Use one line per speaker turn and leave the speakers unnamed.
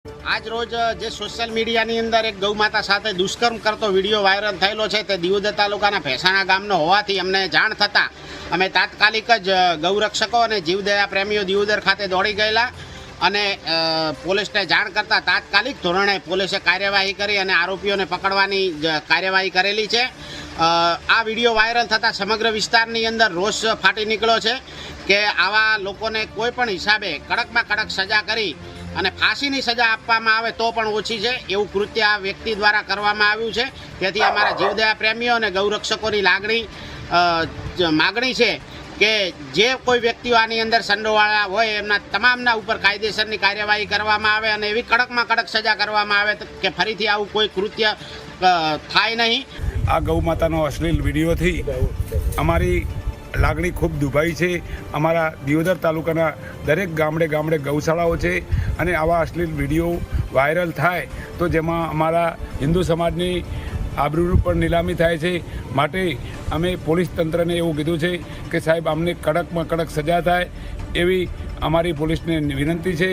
આજ રોજ જે સોશિયલ મીડિયાની અંદર એક ગૌમાતા સાથે દુષ્કર્મ કરતો વિડીયો વાયરલ થયેલો છે તે દિયોદર તાલુકાના ભેસાણા ગામનો હોવાથી અમને જાણ થતાં અમે તાત્કાલિક જ ગૌરક્ષકો અને જીવદયા પ્રેમીઓ દિયોદર ખાતે દોડી ગયેલા અને પોલીસને જાણ કરતાં તાત્કાલિક ધોરણે પોલીસે કાર્યવાહી કરી અને આરોપીઓને પકડવાની કાર્યવાહી કરેલી છે। આ વિડીયો વાયરલ થતાં સમગ્ર વિસ્તારની અંદર રોષ ફાટી નીકળ્યો છે કે આવા લોકોને કોઈ પણ હિસાબે કડકમાં કડક સજા કરી અને ફાંસીની સજા આપવામાં આવે તો પણ ઓછી છે એવું કૃત્ય આ વ્યક્તિ દ્વારા કરવામાં આવ્યું છે। તેથી અમારા જીવદયા પ્રેમીઓ અને ગૌરક્ષકોની માગણી છે કે જે કોઈ વ્યક્તિઓ આની અંદર સંડોવાળા હોય એમના તમામના ઉપર કાયદેસરની કાર્યવાહી કરવામાં આવે અને એવી કડકમાં કડક સજા કરવામાં આવે કે ફરીથી આવું કોઈ કૃત્ય થાય નહીં।
આ ગૌ માતાનો અશ્લીલ વિડીયોથી અમારી લાગણી ખૂબ દુભાઈ છે। અમારા દિયોદર તાલુકાના દરેક ગામડે ગૌશાળાઓ છે અને આવા અશ્લીલ વિડીયો વાયરલ થાય તો જેમાં અમારા હિન્દુ સમાજની આબરૂ પર નીલામી થાય છે। માટે અમે પોલીસ તંત્રને એવું કીધું છે કે સાહેબ અમને કડકમાં કડક સજા થાય એવી અમારી પોલીસને વિનંતી છે।